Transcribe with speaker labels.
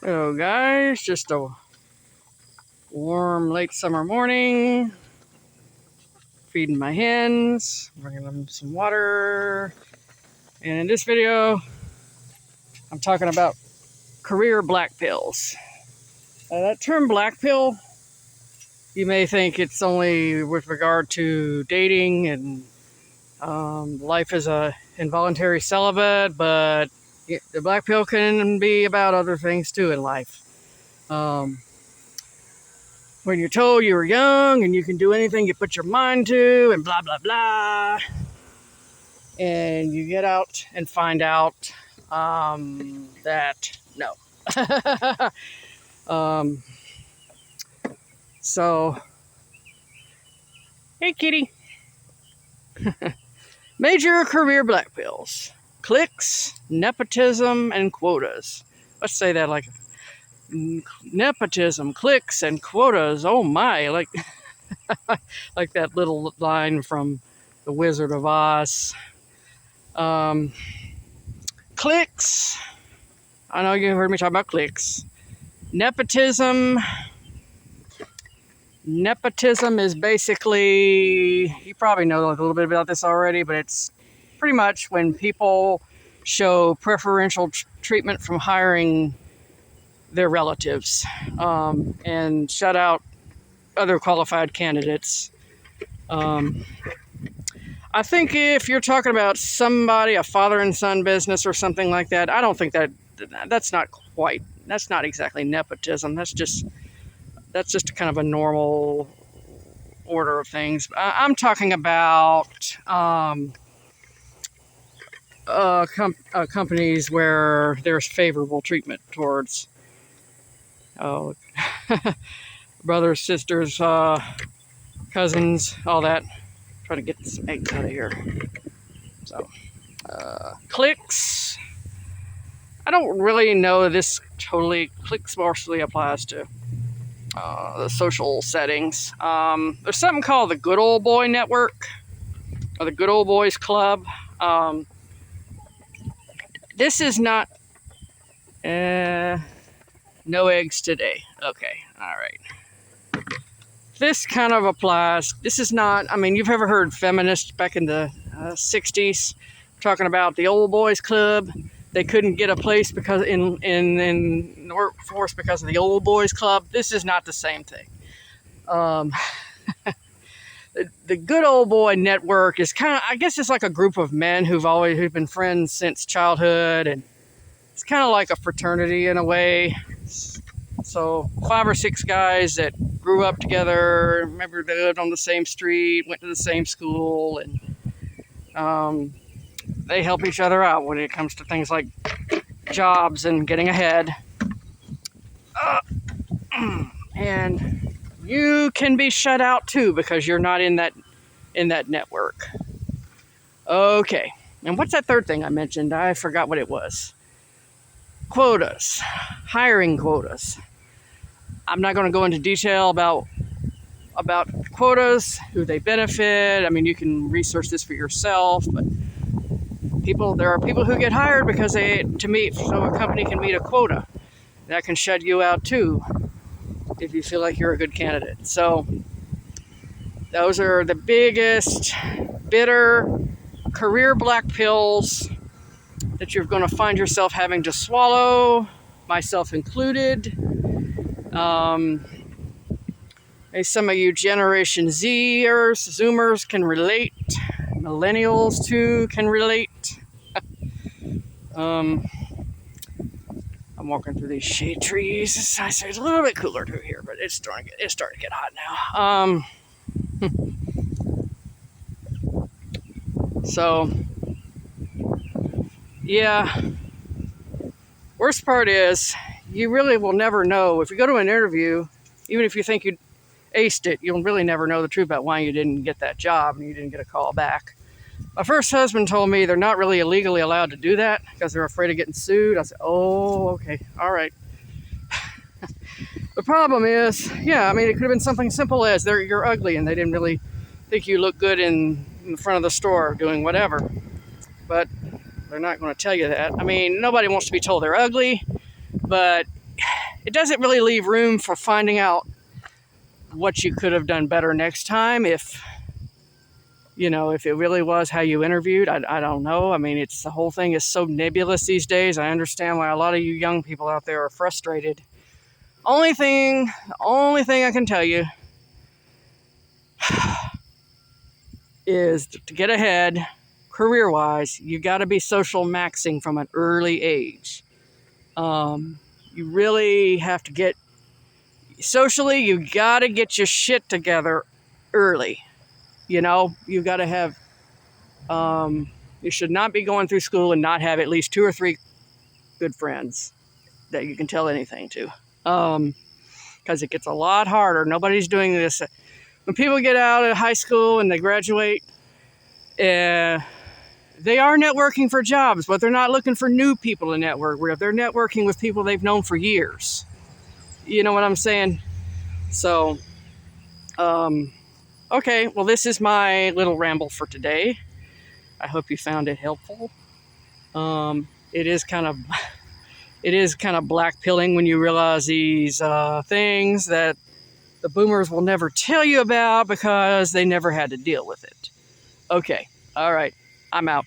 Speaker 1: Hello guys, just a warm late summer morning, feeding my hens, bringing them some water, and in this video I'm talking about career black pills. That term black pill, you may think it's only with regard to dating and life as a involuntary celibate, but the black pill can be about other things too in life. When you're told you were young and you can do anything you put your mind to and blah, blah, blah. And you get out and find out that no. um, so, hey kitty. Major career black pills. Cliques, nepotism, and quotas. Let's say that like nepotism, cliques, and quotas. Oh my, like like that little line from The Wizard of Oz. Cliques. I know you heard me talk about cliques. Nepotism. Nepotism is basically, you probably know a little bit about this already, but it's pretty much when people show preferential treatment from hiring their relatives and shut out other qualified candidates. I think if you're talking about somebody, a father and son business or something like that, I don't think that's not exactly nepotism. That's just kind of a normal order of things. I'm talking about companies where there's favorable treatment towards brothers, sisters, cousins, all that. Try to get some eggs out of here. So, cliques. I don't really know this totally. Cliques mostly applies to the social settings. There's something called the Good Old Boy Network or the Good Old Boys Club. This is not no eggs today. Okay, all right. This kind of applies. This is not, I mean, you've ever heard feminists back in the 60s talking about the old boys club. They couldn't get a place because in the workforce because of the old boys club. This is not the same thing. The Good Old Boy Network is kind of, I guess it's like a group of men who've been friends since childhood, and it's kind of like a fraternity in a way. So 5 or 6 guys that grew up together, remember they lived on the same street, went to the same school, and they help each other out when it comes to things like jobs and getting ahead. And you can be shut out too because you're not in that network. Okay, and what's that third thing I mentioned? I forgot what it was. Quotas, hiring quotas. I'm not going to go into detail about quotas, who they benefit. I mean, you can research this for yourself, but there are people who get hired because so a company can meet a quota. That can shut you out too if you feel like you're a good candidate. So those are the biggest, bitter career black pills that you're going to find yourself having to swallow, myself included. Some of you Generation Zers, Zoomers can relate. Millennials too can relate. I'm walking through these shade trees. It's a little bit cooler through here, but it's starting to get hot now. So, yeah. Worst part is, you really will never know. If you go to an interview, even if you think you aced it, you'll really never know the truth about why you didn't get that job and you didn't get a call back. My first husband told me they're not really illegally allowed to do that because they're afraid of getting sued. I said, oh, okay, all right. The problem is, I mean, it could have been something simple as you're ugly and they didn't really think you look good in front of the store doing whatever. But they're not going to tell you that. I mean, nobody wants to be told they're ugly, but it doesn't really leave room for finding out what you could have done better next time if, if it really was how you interviewed. I don't know. I mean, the whole thing is so nebulous these days. I understand why a lot of you young people out there are frustrated. The only thing I can tell you is to get ahead career-wise, you got to be social maxing from an early age. You really have to get socially, you got to get your shit together early. You got to have, you should not be going through school and not have at least 2 or 3 good friends that you can tell anything to. Because it gets a lot harder. Nobody's doing this. When people get out of high school and they graduate, they are networking for jobs, but they're not looking for new people to network with. They're networking with people they've known for years. You know what I'm saying? So, okay, well, this is my little ramble for today. I hope you found it helpful. It is kind of blackpilling when you realize these things that the boomers will never tell you about because they never had to deal with it. Okay, all right, I'm out.